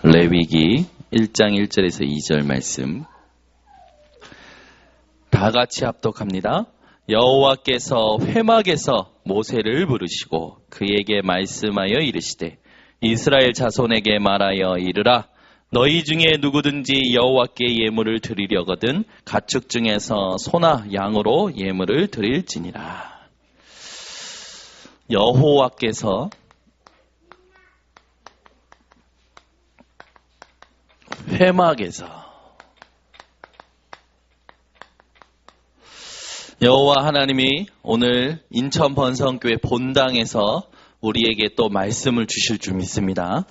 레위기 1장 1절에서 2절 말씀 다 같이 합독합니다. 여호와께서 회막에서 모세를 부르시고 그에게 말씀하여 이르시되 이스라엘 자손에게 말하여 이르라 너희 중에 누구든지 여호와께 예물을 드리려거든 가축 중에서 소나 양으로 예물을 드릴지니라. 여호와께서 회막에서 여호와 하나님이 오늘 인천 번성교회 본당에서 우리에게 또 말씀을 주실 줄 믿습니다.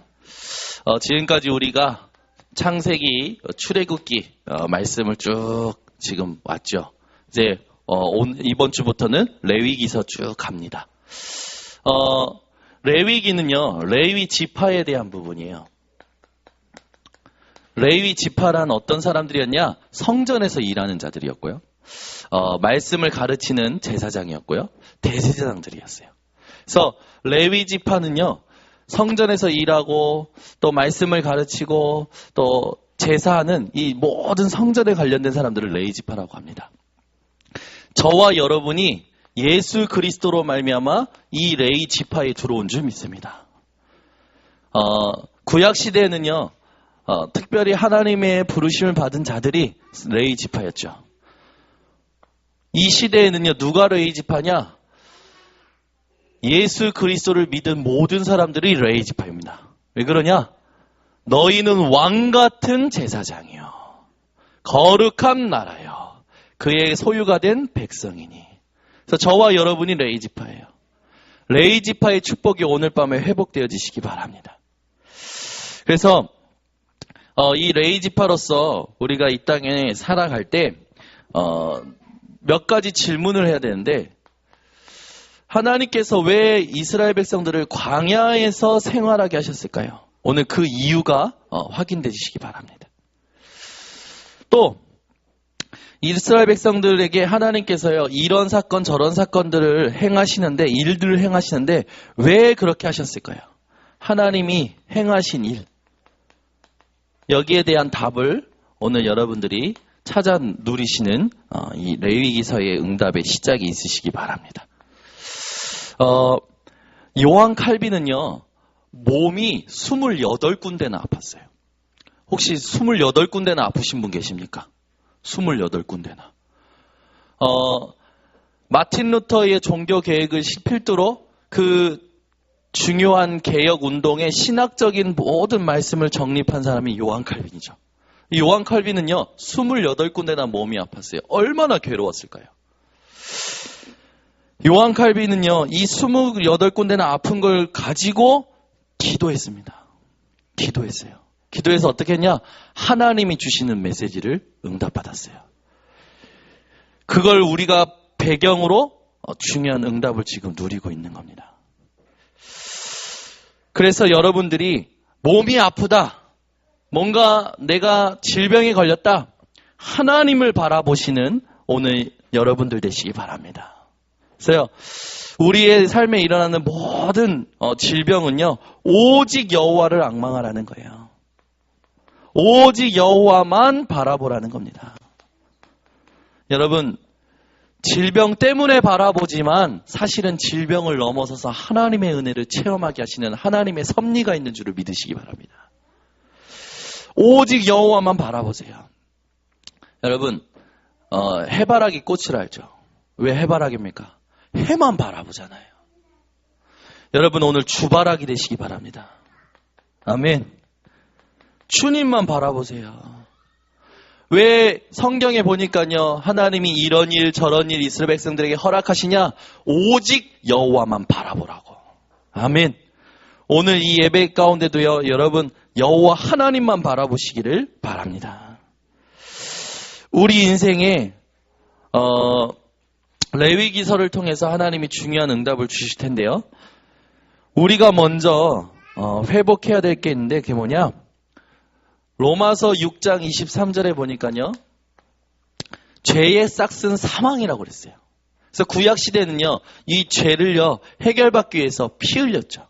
지금까지 우리가 창세기, 출애굽기 말씀을 쭉 지금 왔죠. 이제 이번 주부터는 레위기서 쭉 갑니다. 레위기는요, 레위 지파에 대한 부분이에요. 레위 지파란 어떤 사람들이었냐? 성전에서 일하는 자들이었고요. 말씀을 가르치는 제사장이었고요. 대제사장들이었어요. 그래서 레위 지파는요, 성전에서 일하고 또 말씀을 가르치고 또 제사하는 이 모든 성전에 관련된 사람들을 레위 지파라고 합니다. 저와 여러분이 예수 그리스도로 말미암아 이 레위 지파에 들어온 줄 믿습니다. 구약 시대에는요, 특별히 하나님의 부르심을 받은 자들이 레위 지파였죠. 이 시대에는요, 누가 레위 지파냐? 예수 그리스도를 믿은 모든 사람들이 레위 지파입니다. 왜 그러냐? 너희는 왕 같은 제사장이요, 거룩한 나라요, 그의 소유가 된 백성이니. 그래서 저와 여러분이 레위 지파예요. 레위 지파의 축복이 오늘 밤에 회복되어지시기 바랍니다. 그래서 이 레위 지파로서 우리가 이 땅에 살아갈 때 몇 가지 질문을 해야 되는데, 하나님께서 왜 이스라엘 백성들을 광야에서 생활하게 하셨을까요? 오늘 그 이유가 확인되시기 바랍니다. 또 이스라엘 백성들에게 하나님께서요, 이런 사건 저런 사건들을 행하시는데, 일들을 행하시는데 왜 그렇게 하셨을까요? 하나님이 행하신 일, 여기에 대한 답을 오늘 여러분들이 찾아 누리시는 이 레위기서의 응답의 시작이 있으시기 바랍니다. 요한 칼빈은요, 몸이 28군데나 아팠어요. 혹시 28군데나 아프신 분 계십니까? 28군데나. 마틴 루터의 종교 계획을 필두로 그 중요한 개혁 운동의 신학적인 모든 말씀을 정립한 사람이 요한 칼빈이죠. 이 요한 칼빈은요, 28군데나 몸이 아팠어요. 얼마나 괴로웠을까요? 요한 칼빈은요, 이 28군데나 아픈 걸 가지고 기도했습니다. 기도했어요. 기도해서 어떻게 했냐? 하나님이 주시는 메시지를 응답받았어요. 그걸 우리가 배경으로 중요한 응답을 지금 누리고 있는 겁니다. 그래서 여러분들이 몸이 아프다, 뭔가 내가 질병에 걸렸다, 하나님을 바라보시는 오늘 여러분들 되시기 바랍니다. 그래서 우리의 삶에 일어나는 모든 질병은요, 오직 여호와를 앙망하라는 거예요. 오직 여호와만 바라보라는 겁니다. 여러분, 질병 때문에 바라보지만 사실은 질병을 넘어서서 하나님의 은혜를 체험하게 하시는 하나님의 섭리가 있는 줄을 믿으시기 바랍니다. 오직 여호와만 바라보세요. 여러분, 해바라기 꽃을 알죠? 왜 해바라기입니까? 해만 바라보잖아요. 여러분, 오늘 주바라기 되시기 바랍니다. 아멘. 주님만 바라보세요. 왜 성경에 보니까요, 하나님이 이런 일 저런 일 이스라엘 백성들에게 허락하시냐? 오직 여호와만 바라보라고. 아멘. 오늘 이 예배 가운데도요, 여러분 여호와 하나님만 바라보시기를 바랍니다. 우리 인생에 레위기서를 통해서 하나님이 중요한 응답을 주실 텐데요, 우리가 먼저 회복해야 될 게 있는데, 그게 뭐냐? 로마서 6장 23절에 보니까요, 죄의 싹은 사망이라고 그랬어요. 그래서 구약 시대는요, 이 죄를요 해결받기 위해서 피 흘렸죠.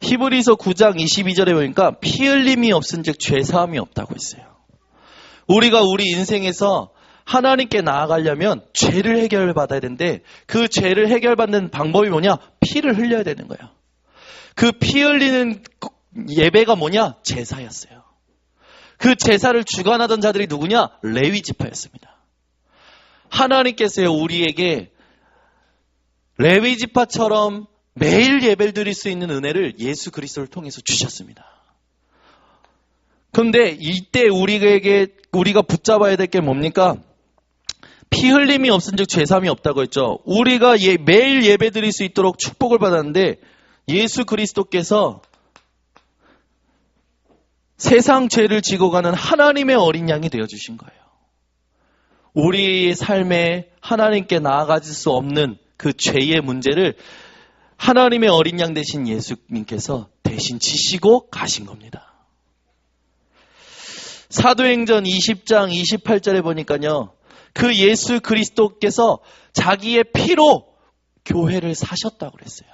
히브리서 9장 22절에 보니까 피 흘림이 없은즉 죄 사함이 없다고 했어요. 우리가 우리 인생에서 하나님께 나아가려면 죄를 해결받아야 되는데 그 죄를 해결받는 방법이 뭐냐? 피를 흘려야 되는 거예요. 그 피 흘리는 예배가 뭐냐? 제사였어요. 그 제사를 주관하던 자들이 누구냐? 레위 지파였습니다. 하나님께서요, 우리에게 레위 지파처럼 매일 예배를 드릴 수 있는 은혜를 예수 그리스도를 통해서 주셨습니다. 그런데 이때 우리가 붙잡아야 될 게 뭡니까? 피 흘림이 없은즉 죄삼이 없다고 했죠. 우리가 매일 예배 드릴 수 있도록 축복을 받았는데 예수 그리스도께서 세상 죄를 지고 가는 하나님의 어린 양이 되어주신 거예요. 우리의 삶에 하나님께 나아갈 수 없는 그 죄의 문제를 하나님의 어린 양 되신 예수님께서 대신 지시고 가신 겁니다. 사도행전 20장 28절에 보니까요. 그 예수 그리스도께서 자기의 피로 교회를 사셨다고 그랬어요.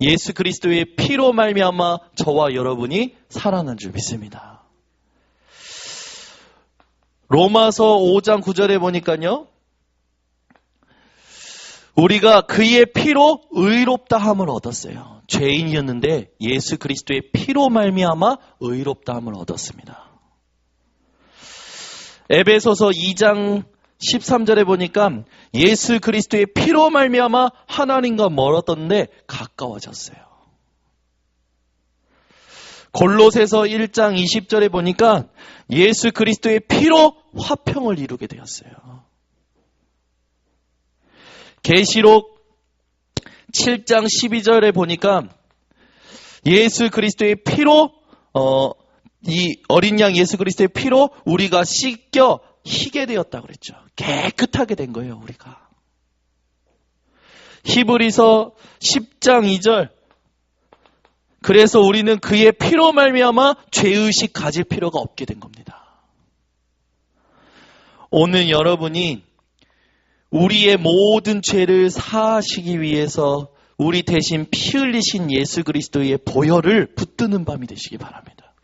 예수 그리스도의 피로 말미암아 저와 여러분이 살아난 줄 믿습니다. 로마서 5장 9절에 보니까요. 우리가 그의 피로 의롭다함을 얻었어요. 죄인이었는데 예수 그리스도의 피로 말미암아 의롭다함을 얻었습니다. 에베소서 2장 13절에 보니까 예수 그리스도의 피로 말미암아 하나님과 멀었던데 가까워졌어요. 골로새서 1장 20절에 보니까 예수 그리스도의 피로 화평을 이루게 되었어요. 계시록 7장 12절에 보니까 예수 그리스도의 피로 이 어린 양 예수 그리스도의 피로 우리가 씻겨 희게 되었다고 그랬죠. 깨끗하게 된 거예요, 우리가. 히브리서 10장 2절. 그래서 우리는 그의 피로 말미암아 죄의식 가질 필요가 없게 된 겁니다. 오늘 여러분이 우리의 모든 죄를 사하시기 위해서 우리 대신 피 흘리신 예수 그리스도의 보혈을 붙드는 밤이 되시기 바랍니다.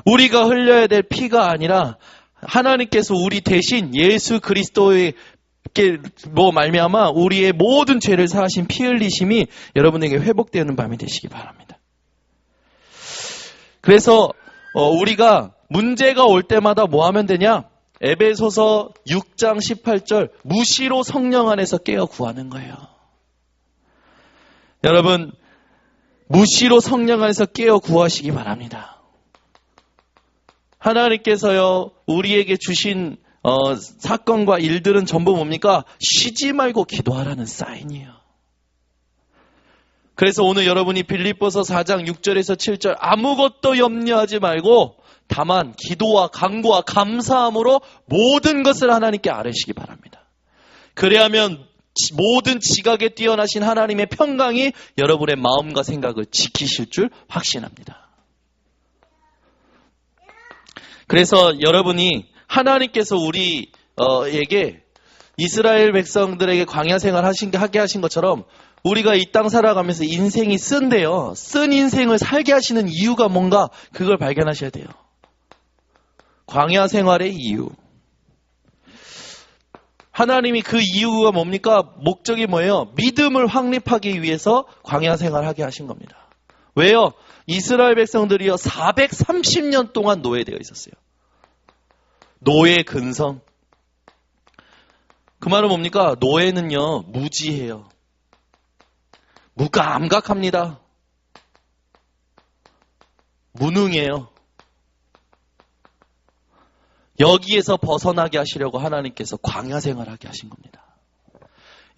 우리가 흘려야 될 피가 아니라 하나님께서 우리 대신 예수 그리스도의 말미암아 우리의 모든 죄를 사하신 피 흘리심이 여러분에게 회복되는 밤이 되시기 바랍니다. 그래서 우리가 문제가 올 때마다 뭐 하면 되냐? 에베소서 6장 18절 무시로 성령 안에서 깨어 구하는 거예요. 여러분 무시로 성령 안에서 깨어 구하시기 바랍니다. 하나님께서요 우리에게 주신 사건과 일들은 전부 뭡니까? 쉬지 말고 기도하라는 사인이에요. 그래서 오늘 여러분이 빌립보서 4장 6절에서 7절 아무것도 염려하지 말고 다만 기도와 간구와 감사함으로 모든 것을 하나님께 아뢰시기 바랍니다. 그래야면 모든 지각에 뛰어나신 하나님의 평강이 여러분의 마음과 생각을 지키실 줄 확신합니다. 그래서 여러분이 하나님께서 우리에게 이스라엘 백성들에게 광야 생활 하게 하신 것처럼 우리가 이 땅 살아가면서 인생이 쓴데요. 쓴 인생을 살게 하시는 이유가 뭔가 그걸 발견하셔야 돼요. 광야 생활의 이유. 하나님이 그 이유가 뭡니까? 목적이 뭐예요? 믿음을 확립하기 위해서 광야 생활하게 하신 겁니다. 왜요? 이스라엘 백성들이요 430년 동안 노예되어 있었어요. 노예 근성. 그 말은 뭡니까? 노예는요 무지해요. 무감각합니다. 무능해요. 여기에서 벗어나게 하시려고 하나님께서 광야 생활하게 하신 겁니다.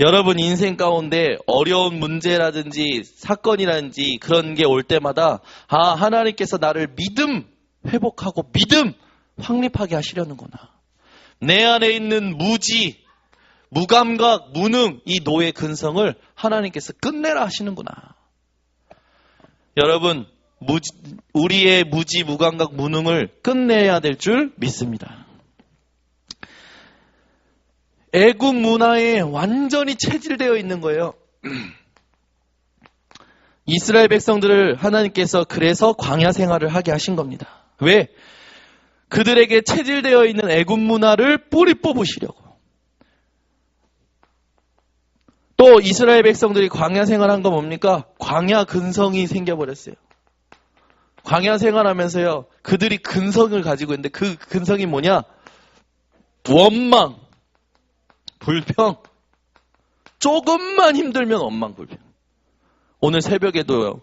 여러분 인생 가운데 어려운 문제라든지 사건이라든지 그런 게 올 때마다 하나님께서 나를 믿음 회복하고 믿음 확립하게 하시려는구나. 내 안에 있는 무지, 무감각, 무능 이 노예 근성을 하나님께서 끝내라 하시는구나. 여러분 우리의 무지, 무감각, 무능을 끝내야 될 줄 믿습니다. 애국 문화에 완전히 체질되어 있는 거예요. 이스라엘 백성들을 하나님께서 그래서 광야 생활을 하게 하신 겁니다. 왜? 그들에게 체질되어 있는 애굽 문화를 뿌리 뽑으시려고. 또 이스라엘 백성들이 광야 생활한 거 뭡니까? 광야 근성이 생겨버렸어요. 광야 생활하면서요, 그들이 근성을 가지고 있는데 그 근성이 뭐냐? 원망, 불평. 조금만 힘들면 원망, 불평. 오늘 새벽에도요,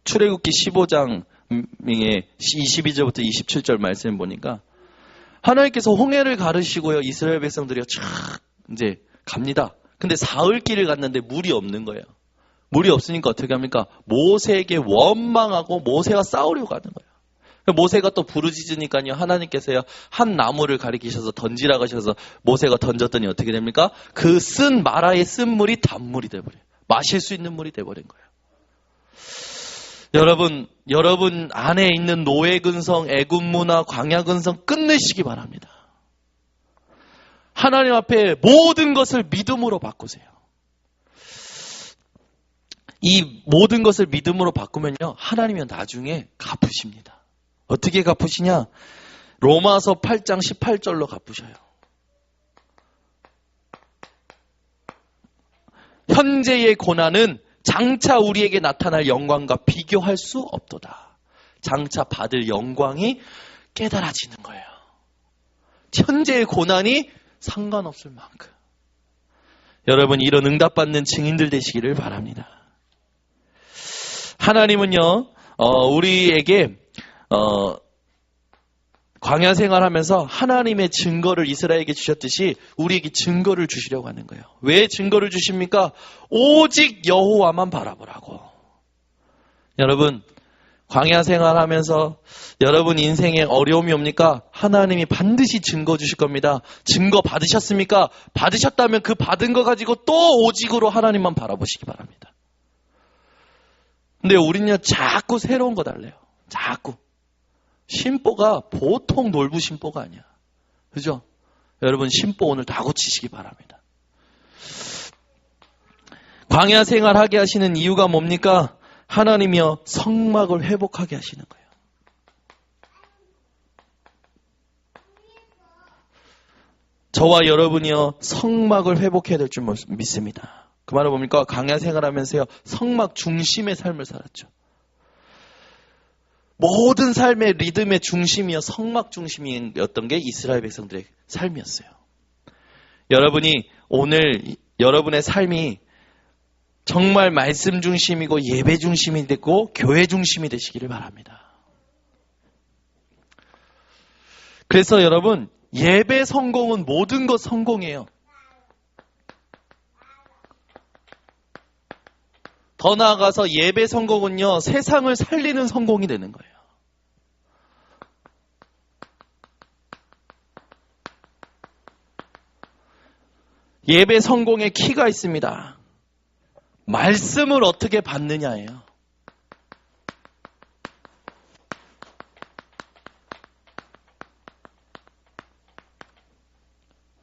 출애굽기 15장의 22절부터 27절 말씀을 보니까 하나님께서 홍해를 가르시고요, 이스라엘 백성들이요, 촥 이제 갑니다. 근데 사흘길을 갔는데 물이 없는 거예요. 물이 없으니까 어떻게 합니까? 모세에게 원망하고 모세와 싸우려고 가는 거예요. 모세가 또 부르짖으니까요, 하나님께서요, 한 나무를 가리키셔서 던지라고 하셔서 모세가 던졌더니 어떻게 됩니까? 그 쓴 마라의 쓴 물이 단물이 돼버려요. 마실 수 있는 물이 돼버린 거예요. 여러분 안에 있는 노예 근성, 애굽 문화, 광야 근성 끝내시기 바랍니다. 하나님 앞에 모든 것을 믿음으로 바꾸세요. 이 모든 것을 믿음으로 바꾸면요, 하나님은 나중에 갚으십니다. 어떻게 갚으시냐? 로마서 8장 18절로 갚으셔요. 현재의 고난은 장차 우리에게 나타날 영광과 비교할 수 없도다. 장차 받을 영광이 깨달아지는 거예요. 현재의 고난이 상관없을 만큼. 여러분, 이런 응답받는 증인들 되시기를 바랍니다. 하나님은요, 우리에게 광야 생활하면서 하나님의 증거를 이스라엘에게 주셨듯이 우리에게 증거를 주시려고 하는 거예요. 왜 증거를 주십니까? 오직 여호와만 바라보라고. 여러분, 광야 생활하면서 여러분 인생에 어려움이 옵니까? 하나님이 반드시 증거 주실 겁니다. 증거 받으셨습니까? 받으셨다면 그 받은 거 가지고 또 오직으로 하나님만 바라보시기 바랍니다. 근데 우리는요, 자꾸 새로운 거 달래요. 자꾸. 심보가 보통 놀부 심보가 아니야. 그죠? 여러분, 심보 오늘 다 고치시기 바랍니다. 광야 생활하게 하시는 이유가 뭡니까? 하나님이요, 성막을 회복하게 하시는 거예요. 저와 여러분이요, 성막을 회복해야 될 줄 믿습니다. 그 말은 뭡니까? 광야 생활하면서요, 성막 중심의 삶을 살았죠. 모든 삶의 리듬의 중심이요, 성막 중심이었던 게 이스라엘 백성들의 삶이었어요. 여러분이 오늘 여러분의 삶이 정말 말씀 중심이고 예배 중심이 되고 교회 중심이 되시기를 바랍니다. 그래서 여러분, 예배 성공은 모든 것 성공이에요. 더 나아가서 예배 성공은요, 세상을 살리는 성공이 되는 거예요. 예배 성공의 키가 있습니다. 말씀을 어떻게 받느냐예요.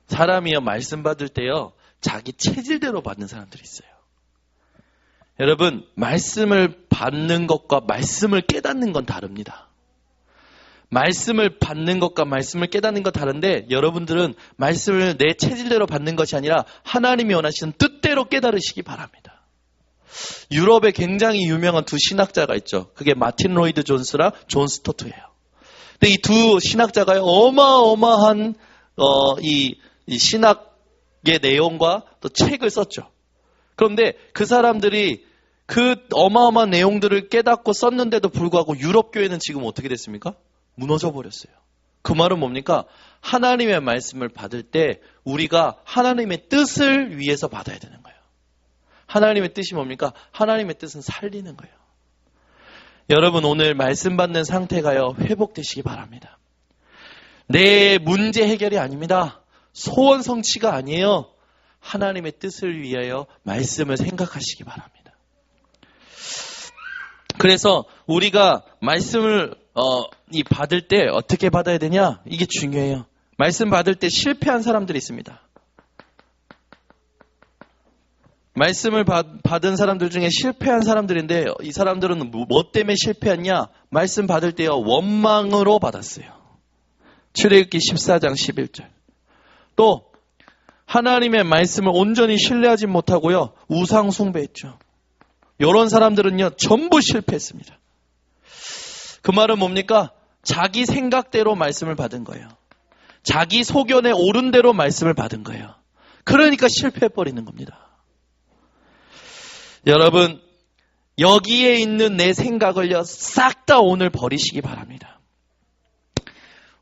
사람이요, 말씀 받을 때요, 자기 체질대로 받는 사람들이 있어요. 여러분, 말씀을 받는 것과 말씀을 깨닫는 건 다릅니다. 말씀을 받는 것과 말씀을 깨닫는 건 다른데, 여러분들은 말씀을 내 체질대로 받는 것이 아니라 하나님이 원하시는 뜻대로 깨달으시기 바랍니다. 유럽에 굉장히 유명한 두 신학자가 있죠. 그게 마틴 로이드 존스랑 존 스토트예요. 근데 이 두 신학자가 어마어마한 이 신학의 내용과 또 책을 썼죠. 그런데 그 사람들이 그 어마어마한 내용들을 깨닫고 썼는데도 불구하고 유럽 교회는 지금 어떻게 됐습니까? 무너져 버렸어요. 그 말은 뭡니까? 하나님의 말씀을 받을 때 우리가 하나님의 뜻을 위해서 받아야 되는 거예요. 하나님의 뜻이 뭡니까? 하나님의 뜻은 살리는 거예요. 여러분, 오늘 말씀 받는 상태가요, 회복되시기 바랍니다. 내 문제 해결이 아닙니다. 소원 성취가 아니에요. 하나님의 뜻을 위하여 말씀을 생각하시기 바랍니다. 그래서 우리가 말씀을 받을 때 어떻게 받아야 되냐? 이게 중요해요. 말씀 받을 때 실패한 사람들이 있습니다. 말씀을 받은 사람들 중에 실패한 사람들인데 이 사람들은 뭐 때문에 실패했냐? 말씀 받을 때요 원망으로 받았어요. 출애굽기 14장 11절. 또 하나님의 말씀을 온전히 신뢰하지 못하고요 우상 숭배했죠. 이런 사람들은요 전부 실패했습니다. 그 말은 뭡니까? 자기 생각대로 말씀을 받은 거예요. 자기 소견에 옳은 대로 말씀을 받은 거예요. 그러니까 실패해버리는 겁니다. 여러분, 여기에 있는 내 생각을요 싹 다 오늘 버리시기 바랍니다.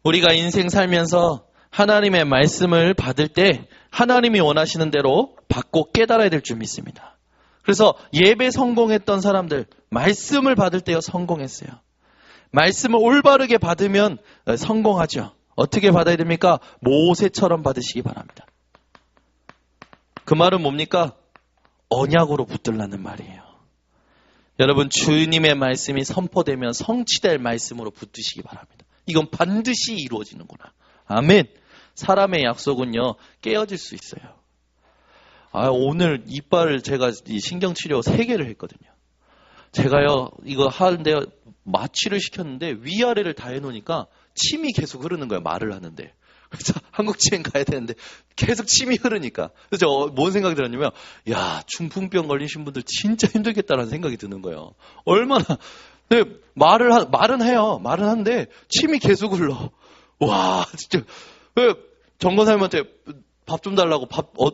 우리가 인생 살면서 하나님의 말씀을 받을 때 하나님이 원하시는 대로 받고 깨달아야 될 줄 믿습니다. 그래서 예배 성공했던 사람들 말씀을 받을 때요 성공했어요. 말씀을 올바르게 받으면 성공하죠. 어떻게 받아야 됩니까? 모세처럼 받으시기 바랍니다. 그 말은 뭡니까? 언약으로 붙들라는 말이에요. 여러분 주님의 말씀이 선포되면 성취될 말씀으로 붙드시기 바랍니다. 이건 반드시 이루어지는구나. 아멘. 사람의 약속은요 깨어질 수 있어요. 오늘 이빨을 제가 신경치료 3개를 했거든요. 제가요 이거 하는데 마취를 시켰는데 위아래를 다 해놓으니까 침이 계속 흐르는 거예요. 말을 하는데. 그래서 한국치행 가야 되는데 계속 침이 흐르니까. 그래서 뭔 생각이 들었냐면 야 중풍병 걸리신 분들 진짜 힘들겠다라는 생각이 드는 거예요. 얼마나. 근데 말은 해요. 말은 하는데 침이 계속 흘러. 와 진짜. 정권사님한테 밥 좀 달라고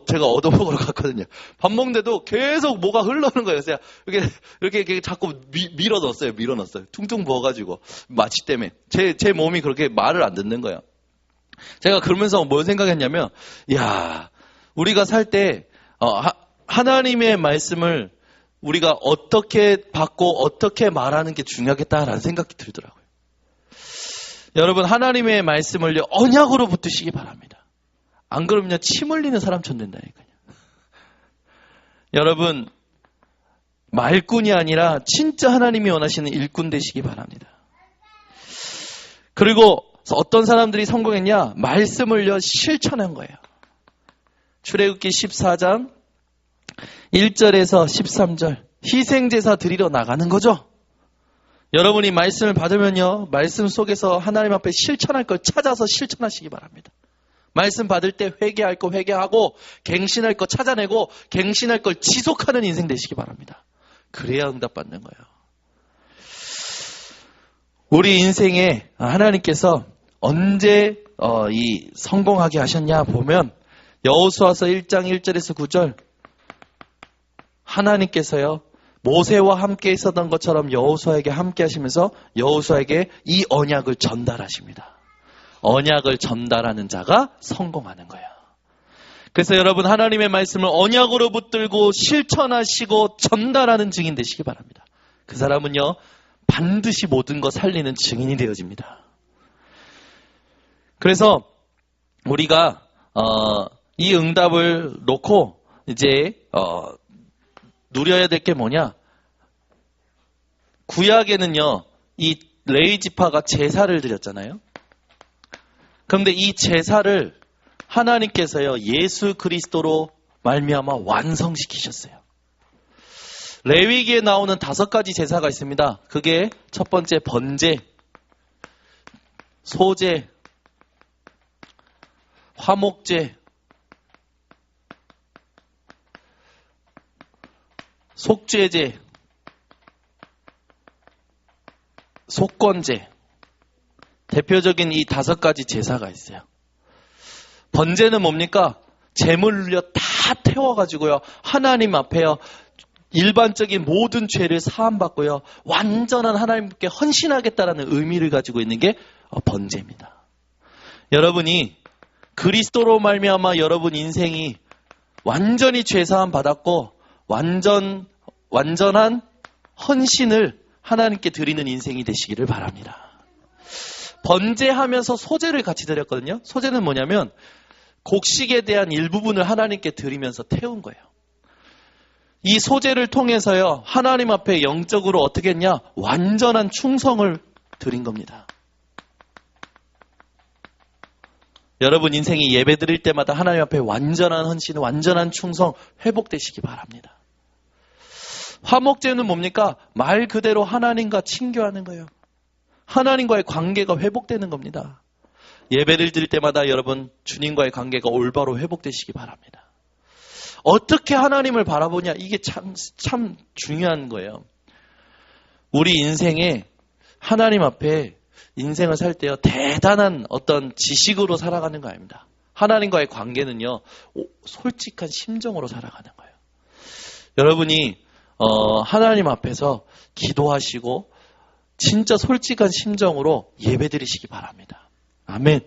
제가 얻어먹으러 갔거든요. 밥 먹는데도 계속 뭐가 흘러는 거예요. 그래서 이렇게 자꾸 밀어 넣었어요. 퉁퉁 부어가지고 마취 때문에 제 몸이 그렇게 말을 안 듣는 거예요. 제가 그러면서 뭘 생각했냐면, 야, 우리가 살 때 하나님의 말씀을 우리가 어떻게 받고 어떻게 말하는 게 중요하겠다라는 생각이 들더라고요. 여러분 하나님의 말씀을 언약으로 붙드시기 바랍니다. 안 그러면요 침 흘리는 사람처럼 된다니까요. 여러분 말꾼이 아니라 진짜 하나님이 원하시는 일꾼 되시기 바랍니다. 그리고 어떤 사람들이 성공했냐? 말씀을요 실천한 거예요. 출애굽기 14장 1절에서 13절 희생제사 드리러 나가는 거죠. 여러분이 말씀을 받으면요 말씀 속에서 하나님 앞에 실천할 걸 찾아서 실천하시기 바랍니다. 말씀 받을 때 회개할 거 회개하고 갱신할 거 찾아내고 갱신할 걸 지속하는 인생 되시기 바랍니다. 그래야 응답받는 거예요. 우리 인생에 하나님께서 언제 이 성공하게 하셨냐 보면 여호수아서 1장 1절에서 9절 하나님께서요 모세와 함께 있었던 것처럼 여호수아에게 함께 하시면서 여호수아에게 이 언약을 전달하십니다. 언약을 전달하는 자가 성공하는 거예요. 그래서 여러분 하나님의 말씀을 언약으로 붙들고 실천하시고 전달하는 증인 되시기 바랍니다. 그 사람은요 반드시 모든 거 살리는 증인이 되어집니다. 그래서 우리가 이 응답을 놓고 이제 누려야 될 게 뭐냐? 구약에는요 이 레위 지파가 제사를 드렸잖아요. 그런데 이 제사를 하나님께서요 예수 그리스도로 말미암아 완성시키셨어요. 레위기에 나오는 5가지 제사가 있습니다. 그게 첫 번째 번제, 소제, 화목제, 속죄제, 속건제. 대표적인 이 5가지 제사가 있어요. 번제는 뭡니까? 제물을요 다 태워가지고요 하나님 앞에요 일반적인 모든 죄를 사함받고요 완전한 하나님께 헌신하겠다라는 의미를 가지고 있는 게 번제입니다. 여러분이 그리스도로 말미암아 여러분 인생이 완전히 죄사함 받았고 완전한 헌신을 하나님께 드리는 인생이 되시기를 바랍니다. 번제하면서 소제를 같이 드렸거든요. 소제는 뭐냐면 곡식에 대한 일부분을 하나님께 드리면서 태운 거예요. 이 소제를 통해서요 하나님 앞에 영적으로 어떻게 했냐? 완전한 충성을 드린 겁니다. 여러분 인생이 예배 드릴 때마다 하나님 앞에 완전한 헌신, 완전한 충성 회복되시기 바랍니다. 화목제는 뭡니까? 말 그대로 하나님과 친교하는 거예요. 하나님과의 관계가 회복되는 겁니다. 예배를 드릴 때마다 여러분 주님과의 관계가 올바로 회복되시기 바랍니다. 어떻게 하나님을 바라보냐? 이게 참 중요한 거예요. 우리 인생에 하나님 앞에 인생을 살 때요, 대단한 어떤 지식으로 살아가는 거 아닙니다. 하나님과의 관계는요, 솔직한 심정으로 살아가는 거예요. 여러분이 하나님 앞에서 기도하시고 진짜 솔직한 심정으로 예배드리시기 바랍니다. 아멘.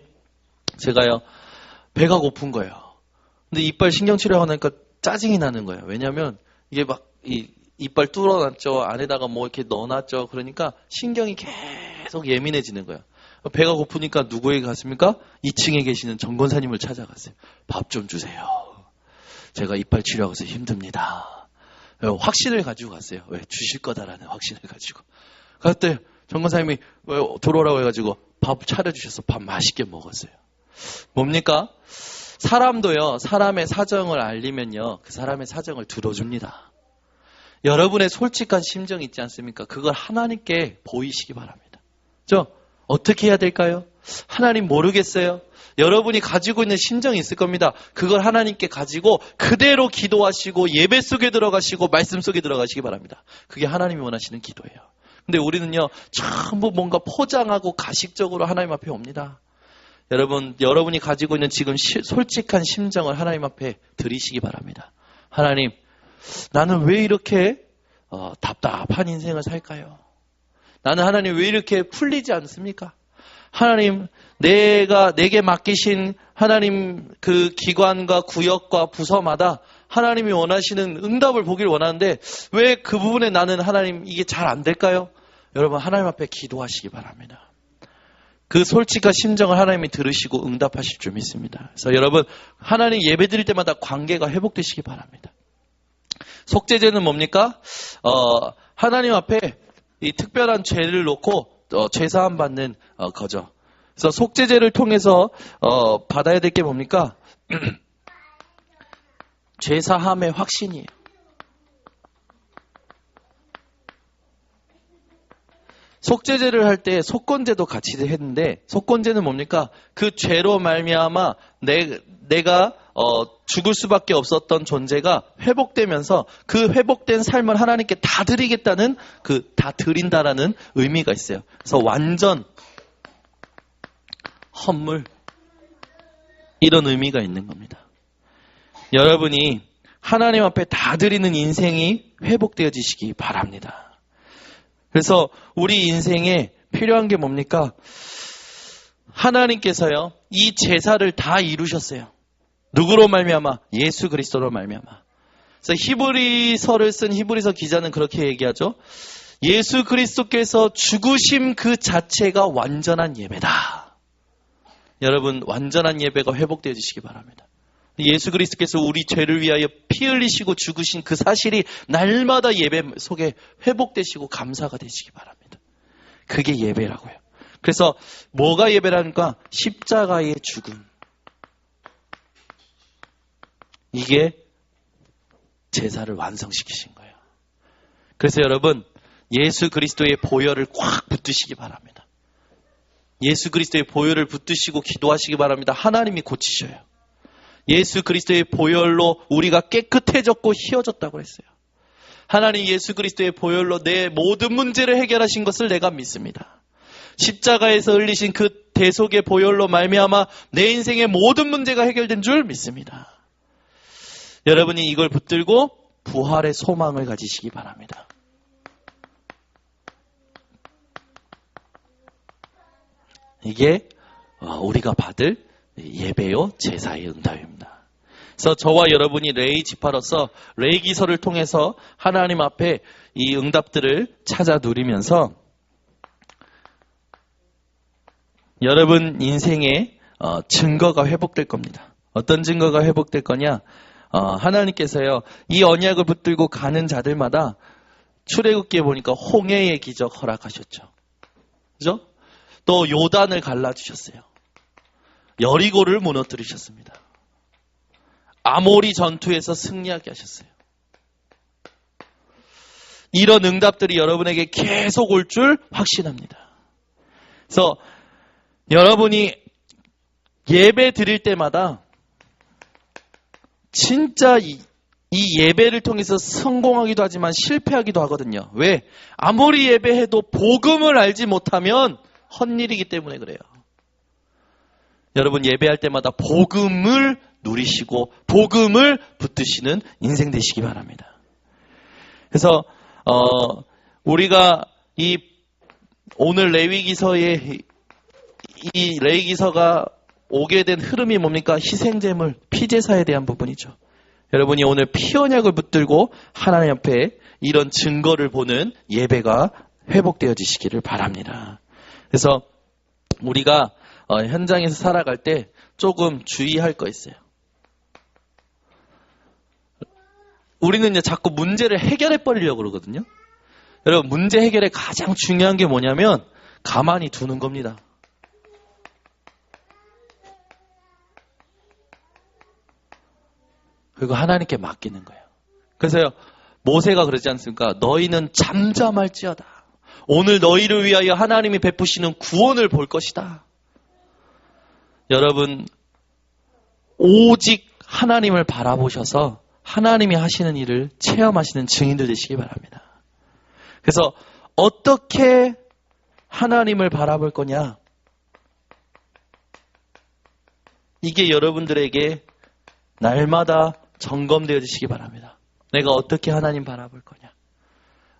제가요, 배가 고픈 거예요. 근데 이빨 신경치료하니까 짜증이 나는 거예요. 왜냐면 이게 막 이빨 뚫어놨죠. 안에다가 뭐 이렇게 넣어놨죠. 그러니까 신경이 계속 예민해지는 거예요. 배가 고프니까 누구에게 갔습니까? 2층에 계시는 정권사님을 찾아갔어요. 밥 좀 주세요. 제가 이빨 치료하고서 힘듭니다. 확신을 가지고 갔어요. 왜? 주실 거다라는 확신을 가지고. 그때 정권사님이 들어오라고 해가지고 밥 차려주셔서 밥 맛있게 먹었어요. 뭡니까? 사람도요, 사람의 사정을 알리면요, 그 사람의 사정을 들어줍니다. 여러분의 솔직한 심정 있지 않습니까? 그걸 하나님께 보이시기 바랍니다. 어떻게 해야 될까요? 하나님 모르겠어요. 여러분이 가지고 있는 심정이 있을 겁니다. 그걸 하나님께 가지고 그대로 기도하시고 예배 속에 들어가시고 말씀 속에 들어가시기 바랍니다. 그게 하나님이 원하시는 기도예요. 근데 우리는요, 전부 뭔가 포장하고 가식적으로 하나님 앞에 옵니다. 여러분이 가지고 있는 지금 솔직한 심정을 하나님 앞에 드리시기 바랍니다. 하나님, 나는 왜 이렇게 답답한 인생을 살까요? 나는 하나님 왜 이렇게 풀리지 않습니까? 하나님, 내게 맡기신 하나님 그 기관과 구역과 부서마다 하나님이 원하시는 응답을 보길 원하는데 왜 그 부분에 나는 하나님 이게 잘 안 될까요? 여러분, 하나님 앞에 기도하시기 바랍니다. 그 솔직한 심정을 하나님이 들으시고 응답하실 줄 믿습니다. 그래서 여러분, 하나님 예배 드릴 때마다 관계가 회복되시기 바랍니다. 속죄제는 뭡니까? 하나님 앞에 이 특별한 죄를 놓고 죄사함 받는 거죠. 그래서 속죄제를 통해서 받아야 될 게 뭡니까? 죄사함의 확신이에요. 속죄제를 할 때 속건제도 같이 했는데, 속건제는 뭡니까? 그 죄로 말미암아 내가 죽을 수밖에 없었던 존재가 회복되면서 그 회복된 삶을 하나님께 다 드리겠다는 다 드린다라는 의미가 있어요. 그래서 완전 헌물, 이런 의미가 있는 겁니다. 여러분이 하나님 앞에 다 드리는 인생이 회복되어지시기 바랍니다. 그래서 우리 인생에 필요한 게 뭡니까? 하나님께서요, 이 제사를 다 이루셨어요. 누구로 말미암아? 예수 그리스도로 말미암아. 그래서 히브리서를 쓴 히브리서 기자는 그렇게 얘기하죠. 예수 그리스도께서 죽으심 그 자체가 완전한 예배다. 여러분, 완전한 예배가 회복되어지시기 바랍니다. 예수 그리스도께서 우리 죄를 위하여 피 흘리시고 죽으신 그 사실이 날마다 예배 속에 회복되시고 감사가 되시기 바랍니다. 그게 예배라고요. 그래서 뭐가 예배라니까? 십자가의 죽음. 이게 제사를 완성시키신 거예요. 그래서 여러분, 예수 그리스도의 보혈을 꽉 붙드시기 바랍니다. 예수 그리스도의 보혈을 붙드시고 기도하시기 바랍니다. 하나님이 고치셔요. 예수 그리스도의 보혈로 우리가 깨끗해졌고 희어졌다고 했어요. 하나님 예수 그리스도의 보혈로 내 모든 문제를 해결하신 것을 내가 믿습니다. 십자가에서 흘리신 그 대속의 보혈로 말미암아 내 인생의 모든 문제가 해결된 줄 믿습니다. 여러분이 이걸 붙들고 부활의 소망을 가지시기 바랍니다. 이게 우리가 받을 예배요 제사의 응답입니다. 그래서 저와 여러분이 레이 지파로서 레이기서를 통해서 하나님 앞에 이 응답들을 찾아 누리면서 여러분 인생의 증거가 회복될 겁니다. 어떤 증거가 회복될 거냐? 하나님께서요, 이 언약을 붙들고 가는 자들마다 출애굽기에 보니까 홍해의 기적 허락하셨죠. 그죠? 또 요단을 갈라주셨어요. 여리고를 무너뜨리셨습니다. 아모리 전투에서 승리하게 하셨어요. 이런 응답들이 여러분에게 계속 올 줄 확신합니다. 그래서 여러분이 예배 드릴 때마다 진짜 이 예배를 통해서 성공하기도 하지만 실패하기도 하거든요. 왜? 아무리 예배해도 복음을 알지 못하면 헛일이기 때문에 그래요. 여러분 예배할 때마다 복음을 누리시고 복음을 붙드시는 인생 되시기 바랍니다. 그래서 우리가 오늘 레위기서의 이 레위기서가 오게 된 흐름이 뭡니까? 희생제물, 피제사에 대한 부분이죠. 여러분이 오늘 피 언약을 붙들고 하나님 앞에 이런 증거를 보는 예배가 회복되어지시기를 바랍니다. 그래서 우리가 현장에서 살아갈 때 조금 주의할 거 있어요. 우리는 이제 자꾸 문제를 해결해 버리려고 그러거든요. 여러분 문제 해결에 가장 중요한 게 뭐냐면 가만히 두는 겁니다. 그리고 하나님께 맡기는 거예요. 그래서요 모세가 그러지 않습니까? 너희는 잠잠할지어다. 오늘 너희를 위하여 하나님이 베푸시는 구원을 볼 것이다. 여러분 오직 하나님을 바라보셔서 하나님이 하시는 일을 체험하시는 증인들 되시기 바랍니다. 그래서 어떻게 하나님을 바라볼 거냐? 이게 여러분들에게 날마다 점검되어지시기 바랍니다. 내가 어떻게 하나님 바라볼 거냐?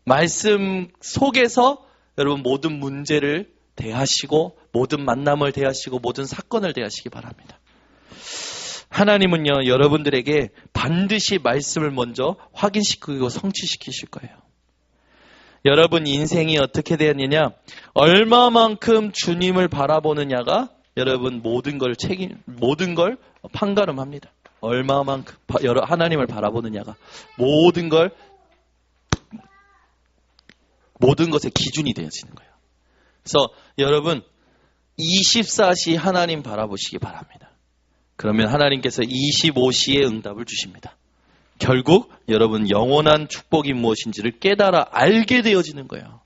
말씀 속에서 여러분 모든 문제를 대하시고 모든 만남을 대하시고 모든 사건을 대하시기 바랍니다. 하나님은요 여러분들에게 반드시 말씀을 먼저 확인시키고 성취시키실 거예요. 여러분 인생이 어떻게 되었느냐? 얼마만큼 주님을 바라보느냐가 여러분 모든 걸 판가름합니다. 얼마만큼 하나님을 바라보느냐가 모든 것의 기준이 되어지는 거예요. 그래서 여러분 24시 하나님 바라보시기 바랍니다. 그러면 하나님께서 25시에 응답을 주십니다. 결국 여러분 영원한 축복이 무엇인지를 깨달아 알게 되어지는 거예요.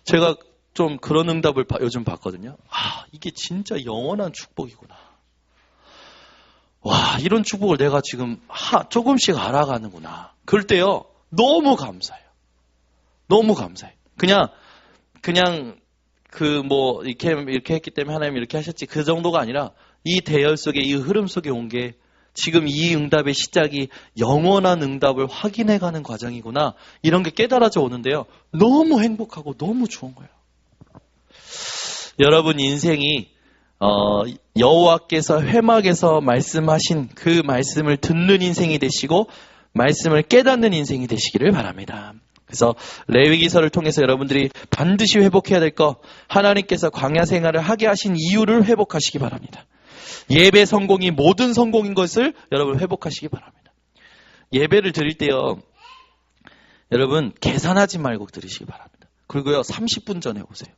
제가 좀 그런 응답을 요즘 봤거든요. 이게 진짜 영원한 축복이구나. 와, 이런 축복을 내가 지금 조금씩 알아가는구나. 그럴 때요 너무 감사해요. 너무 감사해요. 그냥 이렇게 했기 때문에 하나님이 이렇게 하셨지 그 정도가 아니라 이 대열 속에 이 흐름 속에 온 게 지금 이 응답의 시작이 영원한 응답을 확인해가는 과정이구나. 이런 게 깨달아져 오는데요. 너무 행복하고 너무 좋은 거예요. 여러분 인생이 여호와께서 회막에서 말씀하신 그 말씀을 듣는 인생이 되시고 말씀을 깨닫는 인생이 되시기를 바랍니다. 그래서 레위기서를 통해서 여러분들이 반드시 회복해야 될 거 하나님께서 광야 생활을 하게 하신 이유를 회복하시기 바랍니다. 예배 성공이 모든 성공인 것을 여러분 회복하시기 바랍니다. 예배를 드릴 때요 여러분 계산하지 말고 드리시기 바랍니다. 그리고요 30분 전에 오세요.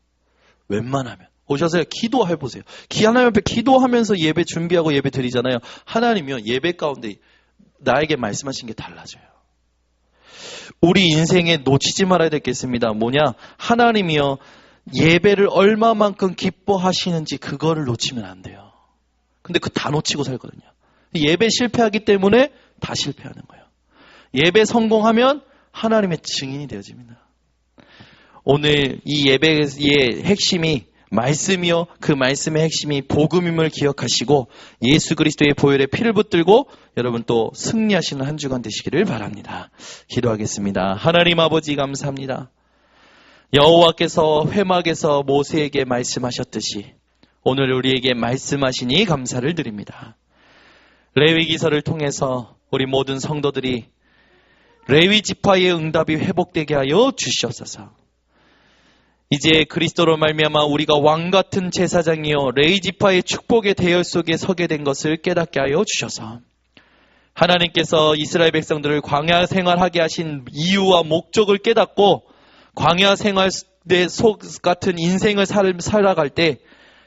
웬만하면 오셔서 기도해보세요. 하나님 앞에 기도하면서 예배 준비하고 예배 드리잖아요. 하나님이요 예배 가운데 나에게 말씀하신 게 달라져요. 우리 인생에 놓치지 말아야 될 게 있습니다. 뭐냐? 하나님이요 예배를 얼마만큼 기뻐하시는지 그거를 놓치면 안 돼요. 근데 그 다 놓치고 살거든요. 예배 실패하기 때문에 다 실패하는 거예요. 예배 성공하면 하나님의 증인이 되어집니다. 오늘 이 예배의 핵심이 말씀이요 그 말씀의 핵심이 복음임을 기억하시고 예수 그리스도의 보혈에 피를 붙들고 여러분 또 승리하시는 한 주간 되시기를 바랍니다. 기도하겠습니다. 하나님 아버지 감사합니다. 여호와께서 회막에서 모세에게 말씀하셨듯이 오늘 우리에게 말씀하시니 감사를 드립니다. 레위기서를 통해서 우리 모든 성도들이 레위 지파의 응답이 회복되게 하여 주시옵소서. 이제 그리스도로 말미암아 우리가 왕같은 제사장이요 레위 지파의 축복의 대열 속에 서게 된 것을 깨닫게 하여 주셔서 하나님께서 이스라엘 백성들을 광야 생활하게 하신 이유와 목적을 깨닫고 광야 생활 속 같은 인생을 살아갈 때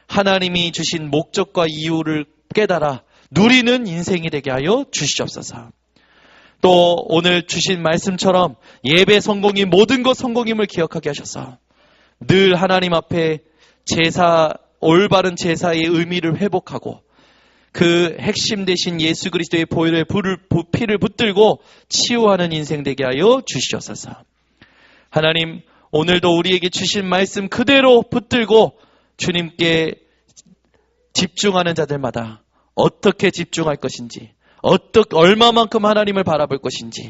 하나님이 주신 목적과 이유를 깨달아 누리는 인생이 되게 하여 주시옵소서. 또 오늘 주신 말씀처럼 예배 성공이 모든 것 성공임을 기억하게 하셔서 늘 하나님 앞에 올바른 제사의 의미를 회복하고 그 핵심 되신 예수 그리스도의 보혈의 피를 붙들고 치유하는 인생 되게 하여 주시옵소서. 하나님, 오늘도 우리에게 주신 말씀 그대로 붙들고 주님께 집중하는 자들마다 어떻게 집중할 것인지, 얼마만큼 하나님을 바라볼 것인지